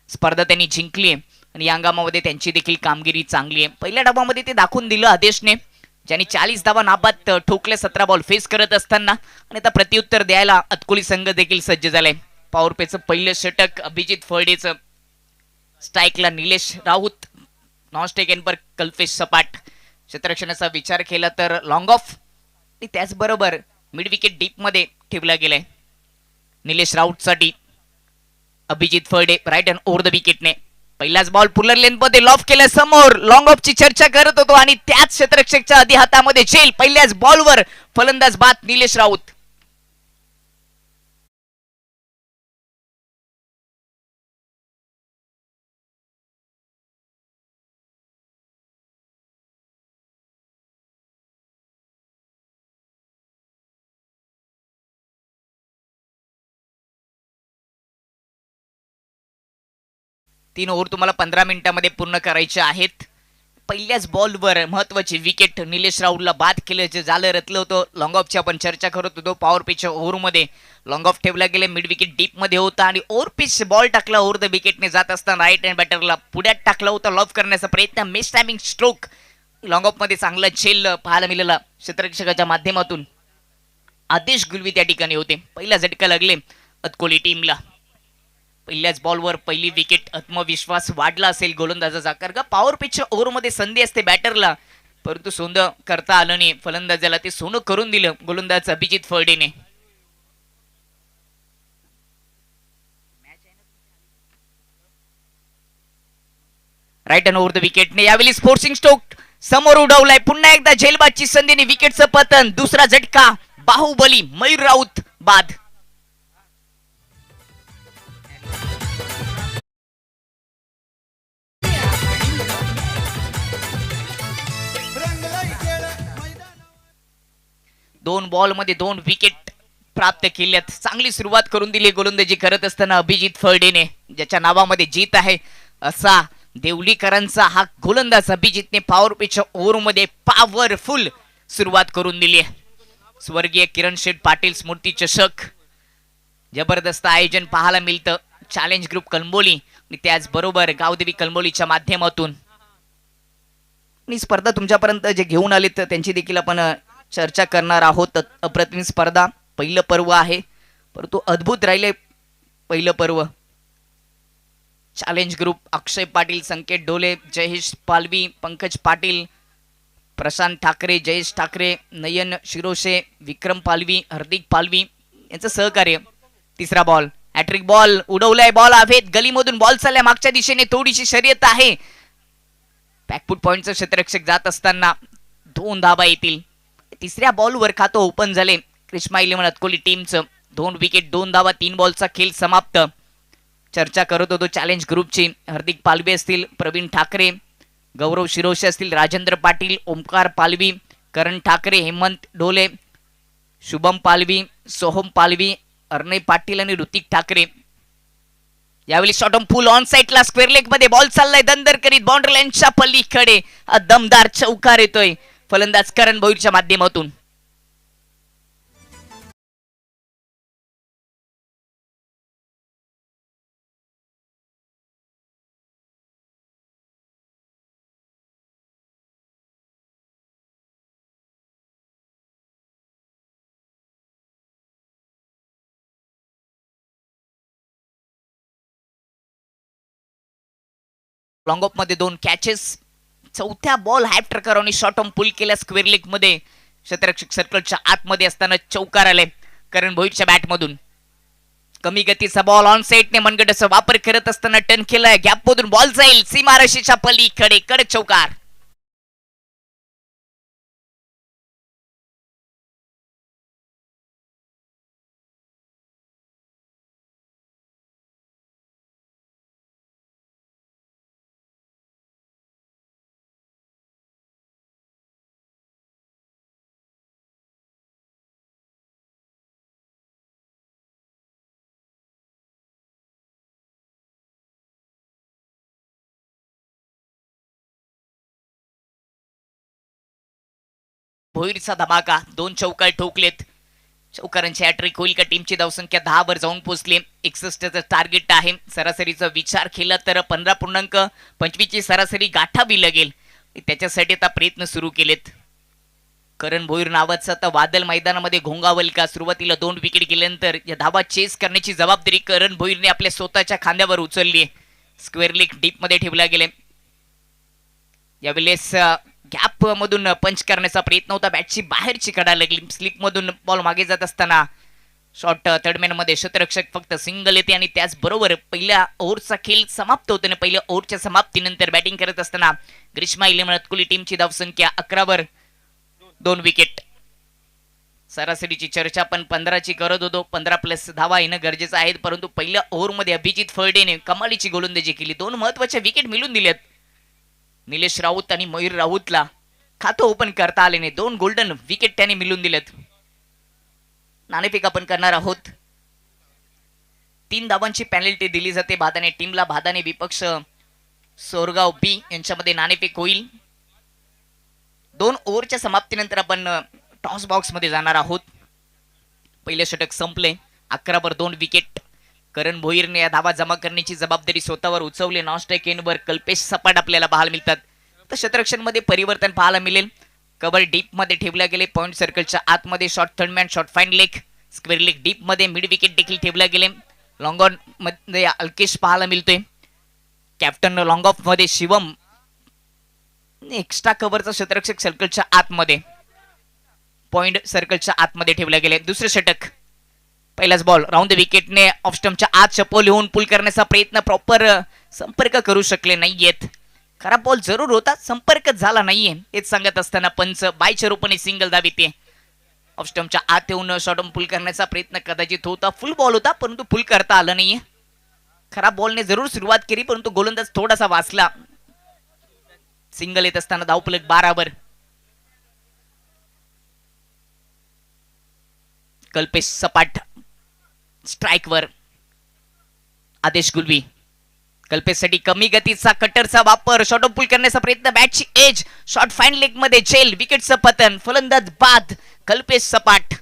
स्पर्धा त्यांनी जिंकली आहे आणि या अंगामध्ये त्यांची देखील कामगिरी चांगली आहे. पहिल्या डावामध्ये ते दाखवून दिलं आदेशने, ज्यांनी 40 धावा नाबाद ठोकले 17 बॉल फेस करत असताना, आणि आता प्रत्युत्तर द्यायला अतकोली संघ देखील सज्ज झालाय. पॉवर प्लेचं पहिलं षटक अभिजित फर्डेचं, स्ट्राईकला निलेश राऊत, नॉन स्ट्राईक एनपर कल्पेश सपाट. क्षेत्ररक्षणाचा विचार केला तर लॉंग ऑफ आणि त्याचबरोबर मिड विकेट डीप मध्ये ठेवला गेलाय निलेश राऊतसाठी. Abhijit Farde right hand over the विकेटने पहिलाच बॉल पुलर लेंथ मध्ये लॉफ केल्या समोर. लॉंग ऑफ ची चर्चा करत होतो आणि त्याच क्षेत्ररक्षकच्या आधी हातामध्ये झेल. पहिल्याच बॉलवर फलंदाज बाद निलेश राऊत. तीन ओव्हर तुम्हाला 15 मिनिटांमध्ये पूर्ण करायचे आहेत. पहिल्याच बॉलवर महत्वाची विकेट निलेश राऊतला बाद केलं, जे झालं रतलं होतं. लॉंग ऑफची आपण चर्चा करत होतो. पॉवर पिचच्या ओव्हरमध्ये लॉंग ऑफ ठेवला गेले, मिड विकेट डीप मध्ये होता आणि ओव्हर पिच बॉल टाकला ओव्हर द विकेटने जात असताना राईट हँड बॅटरला पुढ्यात टाकला होता. लॉफ करण्याचा प्रयत्न, miss timing stroke. Long of मध्ये चांगला झेल पाहायला मिळाला क्षेत्ररक्षकाच्या माध्यमातून. आदेश गुलवी त्या ठिकाणी होते. पहिला झटका लागले अतकोली टीमला. पहिल्याच बॉलवर पहिली विकेट, आत्मविश्वास वाढला असेल गोलंदाजाचा. कारण का पॉवर पिचच्या ओव्हरमध्ये संधी असते बॅटरला, परंतु सोनं करता आलं नाही फलंदाजाला. ते सोनं करून दिलं गोलंदाज अभिजित फर्डेने. राईट हँड ओव्हर द विकेटने यावेळी फोर्सिंग स्ट्रोक समोर उडवलाय. पुन्हा एकदा झेलबादची संधीने विकेटचं पतन. दुसरा झटका, बाहुबली मयूर राऊत बाद. दोन बॉल मध्ये 2 विकेट प्राप्त केल्यात. चांगली सुरुवात करून दिली गोलंदाजी करत असताना अभिजित फर्डेने. ज्याच्या नावामध्ये जीत आहे असा देवलीकरांचा हा गोलंदाज अभिजितने पॉवर पिचच्या ओव्हरमध्ये पॉवरफुल सुरुवात करून दिली आहे. स्वर्गीय किरण शेठ पाटील स्मृती चषक जबरदस्त आयोजन पाहायला मिळतं चॅलेंज ग्रुप कलंबोली आणि त्याचबरोबर गावदेवी कलंबोलीच्या माध्यमातून. आणि स्पर्धा तुमच्यापर्यंत जे घेऊन आले तर त्यांची देखील आपण चर्चा करणार आहोत. अप्रतिम स्पर्धा, पहिलं पर्व आहे परंतु अद्भुत राहिले पहिलं पर्व. चॅलेंज ग्रुप अक्षय पाटील, संकेत ढोले, जयेश पालवी, पंकज पाटील, प्रशांत ठाकरे, जयेश ठाकरे, नयन शिरोशे, विक्रम पालवी, हार्दिक पालवी यांचं सहकार्य. तिसरा बॉल, हॅट्रिक बॉल उडवलाय. बॉल हवेत, गलीमधून बॉल चाललाय मागच्या दिशेने. थोडीशी शर्यत आहे. बॅकफुट पॉइंटचं क्षेत्ररक्षक जात असताना 2 धाबा येतील. तिसऱ्या बॉलवर खातं ओपन झाले क्रिश्मा 11 अतकोली टीमचं. 2 विकेट 2 धावा 3 बॉलचा खेळ समाप्त. चर्चा करत होतो चॅलेंज ग्रुपची. हार्दिक पालवे असतील, प्रवीण ठाकरे, गौरव शिरोशे असतील, राजेंद्र पाटील, ओमकार पालवी, करण ठाकरे, हेमंत ढोले, शुभम पालवी, सोहम पालवी, अर्णय पाटील आणि ऋतिक ठाकरे. यावेळी शॉट ऑन फुल ऑन साइडला स्क्वेअर लेग मध्ये बॉल चाललाय दंदर करीत बाउंड्री लाईनच्या पलीकडे. दमदार चौकार येतोय फलंदाज करण भोईरच्या माध्यमातून. लॉंग ऑफ मध्ये 2 कॅचेस. चौथ्या बॉल हॅप ट्रकरने शॉट ऑन पुल केल्या स्क्वेअर लेग मध्ये. क्षेत्ररक्षक सर्कलच्या आतमध्ये असताना चौकार आले करण भोईरच्या बॅट मधून. कमी गतीचा बॉल ऑन साइडने मनगटाचा वापर करत असताना टर्न केलाय. गॅप मधून बॉल जाईल सीमारेषेच्या पलीकडे. कडक चौकार. भोईरचा धमाका, 2 चौकार ठोकलेत. चौकारांची हॅट्रिक होईल का? टीमची धावसंख्या 10 वर जाऊन पोहोचली. 61चं टार्गेट आहे. सरासरीचा विचार केला तर 15.25 ची सरासरी गाठावी लागेल. त्याच्यासाठी आता प्रयत्न सुरू केलेत. करण भोईर नावाचं आता वादळ मैदानामध्ये घोंगावल का? सुरुवातीला 2 विकेट गेल्यानंतर या धावा चेस करण्याची जबाबदारी करण भोईरने आपल्या स्वतःच्या खांद्यावर उचलली आहे. स्क्वेअर लेग डीप मध्ये ठेवला गेले. यावेळेस गॅप मधून पंच करण्याचा प्रयत्न होता. बॅटची बाहेरची कडा लागली. स्लिप मधून बॉल मागे जात असताना शॉट थर्डमॅन मध्ये शतरक्षक फक्त सिंगल येते आणि त्याचबरोबर पहिल्या ओव्हरचा खेळ समाप्त होतो. पहिल्या ओव्हरच्या समाप्तीनंतर बॅटिंग करत असताना ग्रीष्मा इलेमनकुली टीमची धावसंख्या 11 वर 2 विकेट. सरासरीची चर्चा आपण 15 ची करत होतो. 15 प्लस धावा येणं गरजेचं आहे. परंतु पहिल्या ओव्हरमध्ये अभिजित फर्डेने कमालीची गोलंदाजी केली. 2 महत्वाच्या विकेट मिळून दिल्यात. निलेश राऊत आणि मयूर राऊतला खातं ओपन करता आले नाही. 2 गोल्डन विकेट त्याने मिळून दिलेत. नाणेफेक आपण करणार आहोत. 3 धावांची पेनल्टी दिली जाते भादाने टीमला. भादाने विपक्ष सोरगाव बी यांच्यामध्ये नाणेफेक होईल. 2 ओव्हरच्या समाप्तीनंतर आपण टॉस बॉक्स मध्ये जाणार आहोत. पहिले षटक संपले. 11 वर 2 विकेट. करण भोईरने या धावा जमा करण्याची जबाबदारी स्वतःवर उचवली. नॉन स्ट्राईक एंडवर कल्पेश सपाट आपल्याला पाहायला मिळतात. तर शतरक्षण मध्ये परिवर्तन पाहायला मिळेल. कव्हर डीप मध्ये ठेवला गेले. पॉइंट सर्कलच्या आतमध्ये short third man, short fine leg, square leg deep मध्ये मिड विकेट देखील ठेवला गेले. लॉंग ऑन मध्ये अल्केश पाहायला मिळतोय. कॅप्टन लॉंग ऑफ मध्ये शिवम. एक्स्ट्रा कव्हरचा शतरक्षक सर्कलच्या आतमध्ये, पॉइंट सर्कलच्या आतमध्ये ठेवला गेले. दुसरे षटक. पहिलाच बॉल राऊंड द विकेटने ऑफ स्टंपच्या आत चप्पल लिहून पुल करण्याचा प्रयत्न. प्रॉपर संपर्क करू शकले नाहीयेत. खराब बॉल जरूर होता, संपर्कच झाला नाहीये. हेच सांगत असताना पंच बायच्या रूपाने सिंगल धाव येते. ऑफ स्टंपच्या आत येऊन शॉर्ट पुल करण्याचा प्रयत्न कदाचित होता. फुल बॉल होता परंतु पुल करता आलं नाहीये. खराब बॉलने जरूर सुरुवात केली परंतु गोलंदाज थोडासा वाचला. सिंगल येत असताना धावफलक 12 वर. कल्पेश सपाट स्ट्राइक वर. आदेश गुलवी. कल्पेशसाठी कमी गतीचा कटरचा वापर. शॉर्ट पुल करण्याचा प्रयत्न. बॅटची एज. शॉर्ट फाईन लेग मध्ये झेल. विकेटचं पतन. फलंदाज बाद. कल्पेश सपाट.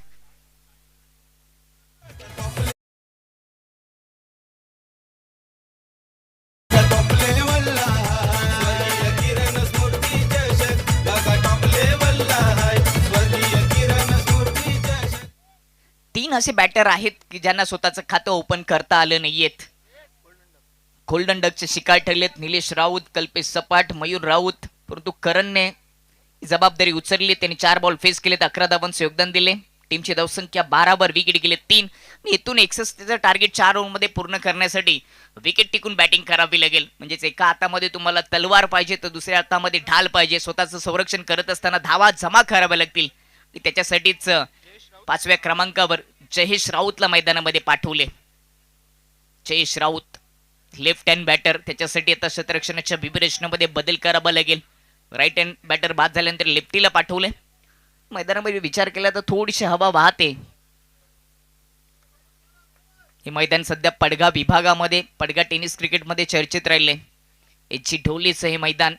तीन असे बॅटर आहेत की ज्यांना स्वतःचं खातं ओपन करता आलं नाहीयेत. गोल्डन डकचे शिकार ठरलेत निलेश राऊत, कल्पेश सपाट, मयूर राऊत. परंतु करणने जबाबदारी उचलली. त्यांनी 4 बॉल फेस केलेत. 11 धावांचे योगदान दिले. टीमची धावसंख्या 12 वर. विकेट गेले 3. इथून 61चं टार्गेट 4 ओव्हरमध्ये पूर्ण करण्यासाठी विकेट टिकून बॅटिंग करावी लागेल. म्हणजेच एका हातामध्ये तुम्हाला तलवार पाहिजे तर दुसऱ्या हातामध्ये ढाल पाहिजे. स्वतःचं संरक्षण करत असताना धावा जमा कराव्या लागतील. त्याच्यासाठीच 5व्या क्रमांकावर जयेश राऊतला मैदानामध्ये पाठवले. Jayesh Raut left hand batter. त्याच्यासाठी आता शतरक्षणाच्या विभिरचनेमध्ये बदल करावा लागेल. राईट हँड बॅटर बाद झाल्यानंतर लेफ्टीला पाठवले. मैदानामध्ये विचार केला तर थोडीशी हवा वाहते. हे मैदान सध्या पडगा विभागामध्ये, पडगा टेनिस क्रिकेटमध्ये चर्चेत राहिले. एची ढोलीचं हे मैदान,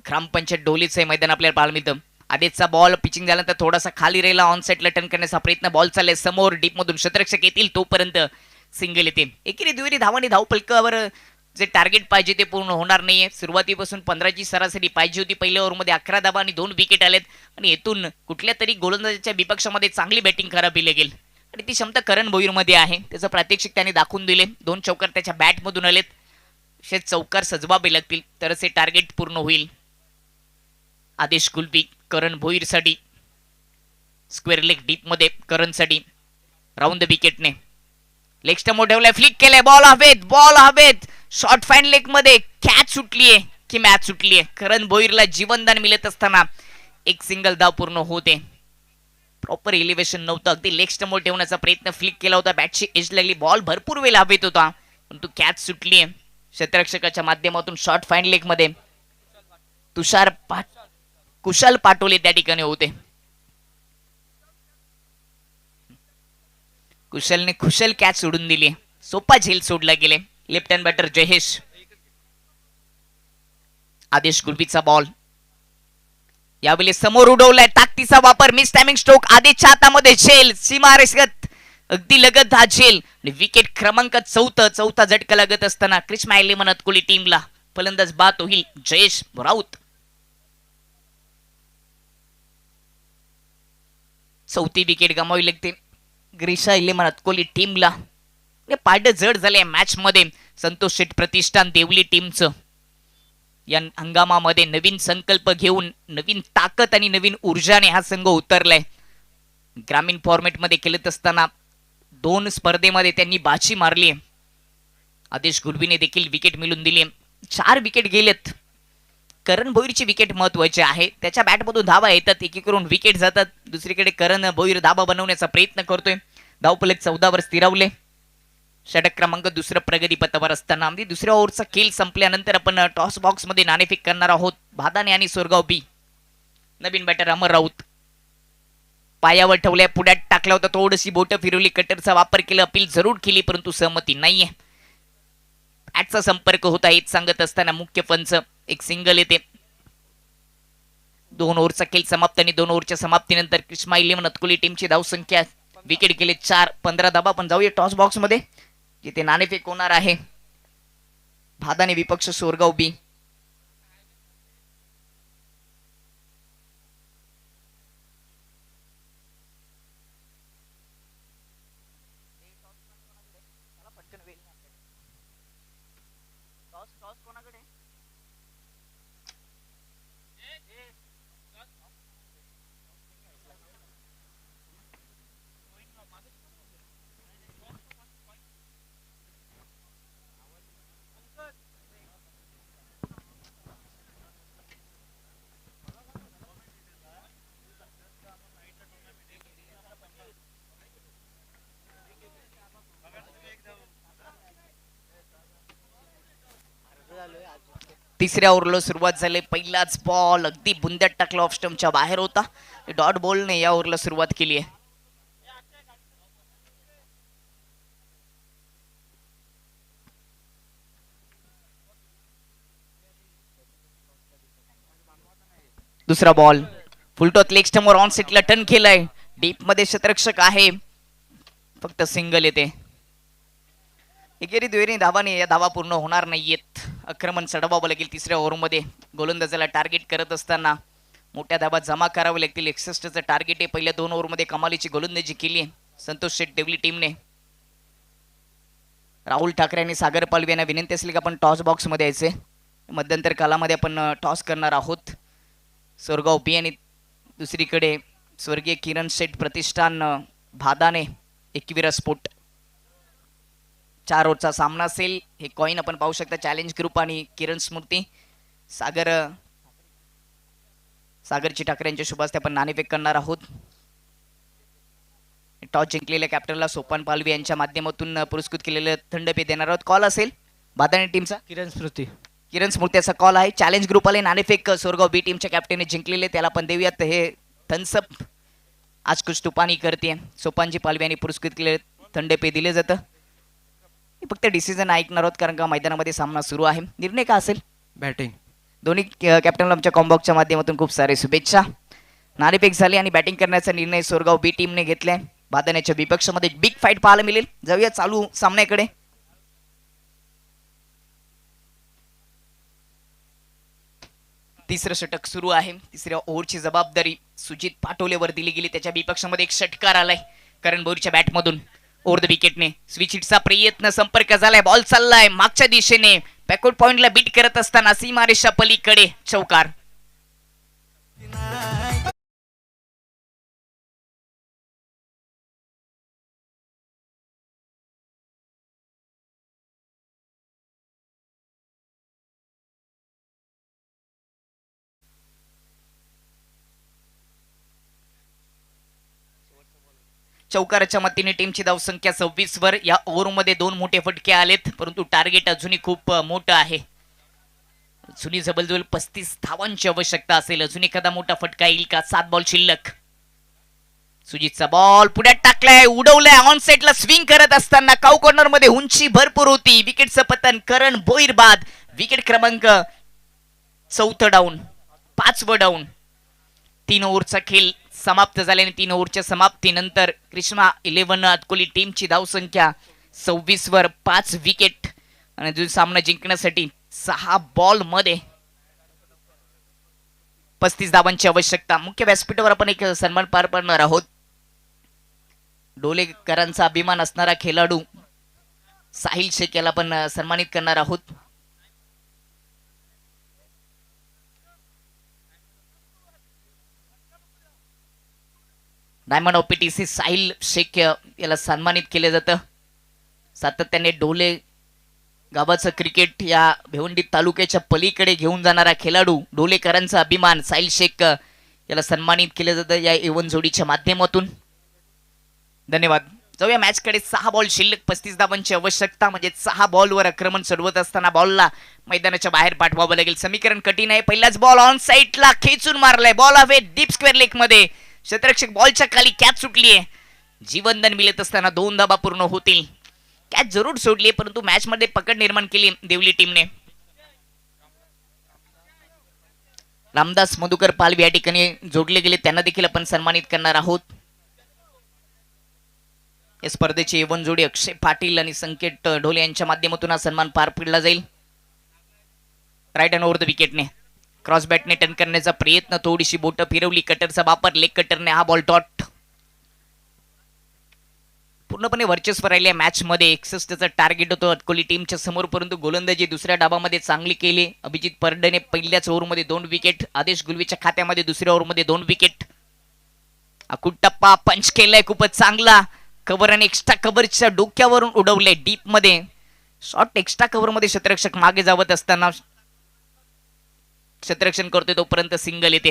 ग्रामपंचायत ढोलीचं हे मैदान आपल्याला पाहायला मिळतं. आदेशचा बॉल पिचिंग झाल्यानंतर थोडासा खाली राहिला. ऑन साईडला टर्न करण्याचा प्रयत्न. बॉल चालले समोर. डीप मधून शतरक्षक येतील तोपर्यंत सिंगल येते. एकेरी दुहेरी धावांनी धावफलकावर जे टार्गेट पाहिजे ते पूर्ण होणार नाहीये. सुरुवातीपासून 15 ची सरासरी पाहिजे होती. पहिल्या ओव्हरमध्ये 11 धावा आणि 2 विकेट आलेत. आणि येथून कुठल्या तरी गोलंदाजाच्या विपक्षामध्ये चांगली बॅटिंग करावी लागेल आणि ती क्षमता करण भोईरमध्ये आहे. त्याचं प्रात्यक्षिक त्याने दाखवून दिले. 2 चौकार त्याच्या बॅटमधून आलेत. असे चौकार सजवावे लागतील तरच हे टार्गेट पूर्ण होईल. आदेश कुलबी करण भोईरसाठी. स्क्वेअर लेग डीप मध्ये करणसाठी. राऊंड द विकेटने लेग स्टंप ठेवलाय. फ्लिक केलाय. बॉल हवेत. बॉल हवेत. शॉर्ट फाईन लेग मध्ये कॅच सुटलीये की मॅच सुटलीये. करण भोईरला जीवनदान मिळत असताना एक सिंगल धाव पूर्ण होते. प्रॉपर एलिव्हेशन नव्हतं. अगदी लेग स्टंप ठेवण्याचा प्रयत्न फ्लिक केला होता. बॅटची एज लागली. बॉल भरपूर वेळ हवेत होता परंतु कॅच सुटलीये. शतरक्षकाच्या माध्यमातून शॉर्ट फाईन लेग मध्ये कुशाल पाटोले त्या ठिकाणी होते. कुशलने खुशल कॅच सोडून दिली. सोपा झेल सोडला गेले. Left hand batter Jayesh. Adesh गुलबीचा बॉल. यावेळी समोर उडवलाय, ताकदीचा वापर, मिस टायमिंग स्ट्रोक, आधीच्या हातामध्ये झेल, सीमारेषगत अगदी लगत हा झेल. विकेट क्रमांक चौथा झटका लागत असताना क्रिस्मा इलेव्हन म्हणत कोहली टीमला फलंदाज बाद होईल जयेश राऊत. चौथी विकेट गमावी लागते ग्रीषा इलेव्हन कोहली टीमला. पाठ जड झाले मॅच मध्ये. संतोष शेठ प्रतिष्ठान देवली टीमचं या हंगामामध्ये नवीन संकल्प घेऊन, नवीन ताकद आणि नवीन ऊर्जाने हा संघ उतरलाय. ग्रामीण फॉर्मॅट मध्ये खेळत असताना 2 स्पर्धेमध्ये त्यांनी बाजी मारली. आदेश गुडवीने देखील विकेट मिळवून दिली. 4 विकेट गेलेत. करण भोईरची विकेट महत्वाची आहे. त्याच्या बॅटमधून धावा येतात, एकीकडून विकेट जातात, दुसरीकडे करण भोईर धावा बनवण्याचा प्रयत्न करतोय. धावफलक 14 वर स्थिरावले. षटक क्रमांक दुसरं प्रगतीपथावर असताना दुसऱ्या ओव्हरचा खेळ संपल्यानंतर आपण टॉस बॉक्स मध्ये नाणेफेक करणार आहोत. भादाने आणि सोरगाव बी. नवीन बॅटर अमर राऊत पायावर ठेवल्या, पुढ्यात टाकला होता, थोडीशी बोटं फिरवली, कटरचा वापर केला, अपील जरूर केली परंतु सहमती नाहीये. बॅटचा संपर्क होता हेच सांगत असताना मुख्य पंच एक सिंगल येते. 2 ओव्हरचा खेळ समाप्त आणि 2 ओव्हरच्या समाप्तीनंतर क्रिस्मा इलेव्हन अतकुली टीमची धावसंख्या विकेट गेले 4, 15 धावा. पण जाऊया टॉस बॉक्स मध्ये जिथे नाणेफेक होणार आहे. भादाने विपक्ष सोरगाव बी. तिसऱ्या ओव्हरला सुरुवात झाली. पहिलाच बॉल अगदी बुंद्यात टाकला, ऑफ स्टंपच्या बाहेर होता. डॉट बॉलने या ओव्हरला सुरुवात केली आहे. दुसरा ball full toss leg स्टंपवर on सेटला turn केलाय. डीप मध्ये क्षेत्ररक्षक आहे, फक्त सिंगल येते. एकेरी दुहेरी धावाने या धावा पूर्ण होणार नाहीयेत. आक्रमण चढवावं लागेल तिसऱ्या ओव्हरमध्ये. गोलंदाजाला टार्गेट करत असताना मोठ्या धावा जमा करावे लागतील. 61चं टार्गेट आहे. पहिल्या 2 ओव्हरमध्ये कमालीची गोलंदाजी केली आहे संतोष शेठ देवली टीमने. राहुल ठाकरे आणि सागर पालवे यांना विनंती असेल की आपण टॉस बॉक्स मध्ये यायचे. मध्यंतर कालामध्ये आपण टॉस करणार आहोत. सोरगाव बी आणि दुसरीकडे स्वर्गीय किरण शेठ प्रतिष्ठान भादाने एकविरा स्पोर्ट. 4 ओव्हरचा सामना असेल. हे कॉइन आपण पाहू शकता. चॅलेंज ग्रुप आणि किरण स्मृती सागरची ठाकरे यांच्या शुभ हस्ते आपण नाणेफेक करणार आहोत. टॉस जिंकलेल्या कॅप्टनला सोपान पालवी यांच्या माध्यमातून पुरस्कृत केलेलं थंडपे देणार आहोत. कॉल असेल भादाने टीमचा. किरण स्मृतीचा कॉल आहे. चॅलेंज ग्रुप आले नाणेफेक सोरगाव बी टीमच्या कॅप्टनने जिंकलेले, त्याला आपण देऊयात हे थन्सअप. आज कुछ तुपानी करते. सोपानजी पालवी यांनी पुरस्कृत केलेले थंडपे दिले जातं. फक्त डिसिजन ऐकणार आहोत कारण का मैदानामध्ये सामना सुरू आहे. निर्णय का असेल? बॅटिंग. दोन्ही कॅप्टनला आमच्या कॉम्बॉक्सच्या माध्यमातून खूप सारे शुभेच्छा. नाणेफेक झाली आणि बॅटिंग करण्याचा निर्णय सोरगाव बी टीमने घेतलाय. भादाण्याच्या विपक्षामध्ये एक बिग फाईट पाहायला मिळेल. जाऊया चालू सामन्याकडे. तिसरं षटक सुरू आहे. तिसऱ्या ओव्हरची जबाबदारी सुजित पाटोलेवर दिली गेली. त्याच्या विपक्षामध्ये एक षटकार आलाय करण भोईरच्या बॅटमधून. ओव्हर द विकेटने स्विच हिटचा प्रयत्न, संपर्क झालाय, बॉल चाललाय मागच्या दिशेने. बॅकवर्ड पॉइंटला बीट करत असताना सीमारेषा पलीकडे चौकार. चौकाराच्या मतीने टीमची धावसंख्या 26 वर. या ओव्हरमध्ये 2 मोठे फटके आलेत परंतु टार्गेट अजूनही खूप मोठं आहे. अजूनही जवळजवळ 35 धावांची आवश्यकता असेल. अजून एखादा मोठा फटका येईल का? 7 बॉल शिल्लक. सुजितचा बॉल पुढ्यात टाकलाय, उडवलाय, ऑन साइडला स्विंग करत असताना काऊ कॉर्नर मध्ये उंची भरपूर होती. विकेटचं पतन. करण भोईर बाद. विकेट क्रमांक 4 डाऊन, 5व डाऊन. 3 ओव्हरचा खेळ समाप्त झाल्याने 3 ओव्हरच्या समाप्तीनंतर कृष्णा 11 अतकोली टीमची धावसंख्या 26 वर 5 विकेट आणि जो सामना जिंकण्यासाठी 6 बॉल मध्ये 35 धावांची आवश्यकता. मुख्य व्यासपीठावर आपण एक सन्मान पार पाडणार आहोत. डोलेकरांचा अभिमान असणारा खेळाडू साहिल शेख याला पण सन्मानित करणार आहोत. Diamond of PTC Sahil Shaikh याला सन्मानित केले जातं. सातत्याने डोले गावाचं क्रिकेट या भिवंडी तालुक्याच्या पलीकडे घेऊन जाणारा खेळाडू डोलेकरांचा अभिमान साहिल शेख याला सन्मानित केले जातं या एवन जोडीच्या माध्यमातून. धन्यवाद. जाऊया मॅच कडे. 6 बॉल शिल्लक 35 धावांची आवश्यकता म्हणजे 6 बॉलवर आक्रमण चढवत असताना बॉलला मैदानाच्या बाहेर पाठवावं लागेल. समीकरण कठीण आहे. पहिलाच बॉल ऑन साईडला खेचून मारलाय. बॉल हवे डीप स्क्वेअर लेग मध्ये. क्षेत्ररक्षक बॉलच्या खाली कॅच सुटली आहे. जीवनदान मिळत असताना 2 धावा पूर्ण होतील. कॅच जरूर सोडली परंतु मॅच मध्ये पकड निर्माण केली देवली टीमने. रामदास मधुकर पालवी या ठिकाणी जोडले गेले त्यांना देखील आपण सन्मानित करणार आहोत. या स्पर्धेची एवन जोडी अक्षय पाटील आणि संकेत ढोले यांच्या माध्यमातून हा सन्मान पार पडला जाईल. राईट अँड ओव्हर द विकेटने क्रॉस बॅटने टर्न करण्याचा प्रयत्न. थोडीशी बोट फिरवली. कटरचा वापर. लेग कटरने हा बॉल डॉट. पूर्णपणे वर्चस्व राहिले मॅच मध्ये. 61चा टार्गेट होतो अतकोली टीमच्या समोर परंतु गोलंदाजी दुसऱ्या डावामध्ये चांगली केली. अभिजित परडने पहिल्याच ओव्हरमध्ये 2 विकेट. आदेश गुलवीच्या खात्यामध्ये दुसऱ्या ओव्हरमध्ये 2 विकेट. अकुट टप्पा पंच केलाय खूपच चांगला. कव्हर आणि एक्स्ट्रा कव्हरच्या डोक्यावरून उडवले डीप मध्ये. शॉट एक्स्ट्रा कव्हर मध्ये क्षेत्ररक्षक मागे जावत असताना क्षेत्ररक्षण करतोय तोपर्यंत सिंगल येते.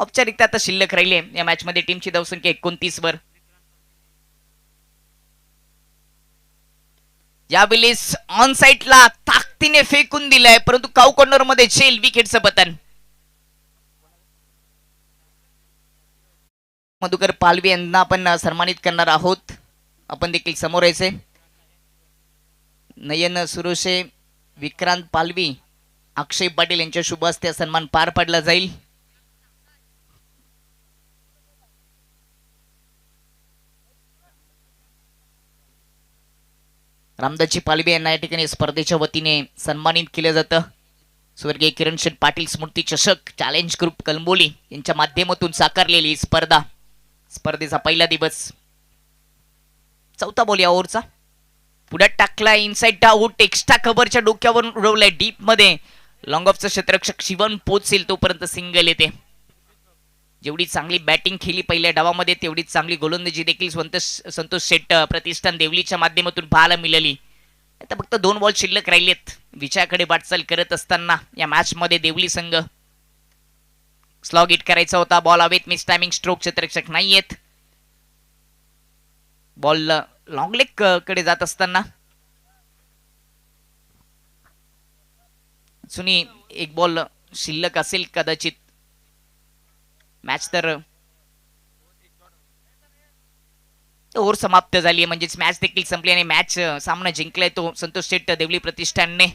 औपचारिकता आता शिल्लक राहिली या मॅच मध्ये. टीमची धावसंख्या 29 वर. यावेळेस ऑन साईडला ताकदीने फेकून दिलाय परंतु काऊ कॉर्नर मध्ये झेल. विकेटचं पतन. मधुकर पालवी यांना आपण सन्मानित करणार आहोत. आपण देखील समोर यायचे. नयन सुरोशे, विक्रांत पालवी, अक्षय पाटील यांच्या शुभ हस्ते सन्मान पार पडला जाईल. रामदासजी पालवी यांना या ठिकाणी स्पर्धेच्या वतीने सन्मानित केलं जातं. स्वर्गीय किरण शेठ पाटील स्मृती चषक चॅलेंज ग्रुप कलंबोली यांच्या माध्यमातून साकारलेली स्पर्धा. स्पर्धेचा पहिला दिवस. 4था बॉल या ओव्हरचा. पुढे टाकला. Inside out. एक्स्ट्रा कव्हरच्या डोक्यावरून उडवलाय डीप मध्ये. लॉंग ऑफचा क्षेत्ररक्षक शिवन पोचेल तोपर्यंत सिंगल येते. जेवढी चांगली बॅटिंग केली पहिल्या डावामध्ये तेवढीच चांगली गोलंदाजी देखील संतोष शेट प्रतिष्ठान देवलीच्या माध्यमातून पाहायला मिळाली. आता फक्त 2 बॉल शिल्लक राहिलेत. विजयाकडे वाटचाल करत असताना या मॅच मध्ये देवली संघ. स्लॉग हिट करायचा होता. बॉल हवेत. Miss timing stroke. क्षेत्ररक्षक नाहीयेत. बॉल लॉंग लेग कडे जात असताना सुनी एक बॉल शिल्लक असेल कदाचित. मॅच तर ओव्हर समाप्त झाली म्हणजेच मॅच देखील संपली आणि मॅच सामना जिंकलाय तो संतोष शेट देवली प्रतिष्ठानने.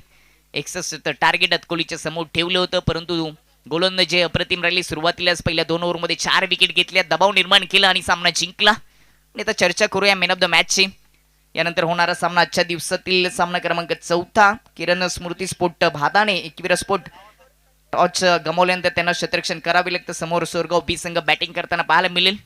61 टार्गेट अतकोलीच्या समोर ठेवलं होतं परंतु गोलंदाजी अप्रतिम राहिली. सुरुवातीलाच पहिल्या 2 ओव्हरमध्ये 4 विकेट घेतल्या. दबाव निर्माण केला आणि सामना जिंकला. आता चर्चा करूया मॅन ऑफ द मॅचची. यानंतर होणारा सामना आजच्या दिवसातील सामना क्रमांक 4. किरण स्मृती स्पोर्ट भादाने 21 स्पोर्ट टॉच गमावल्यानंतर त्यांना क्षेत्ररक्षण करावे लागतं. समोर सोरगाव बी संघ बॅटिंग करताना पाहायला मिळेल.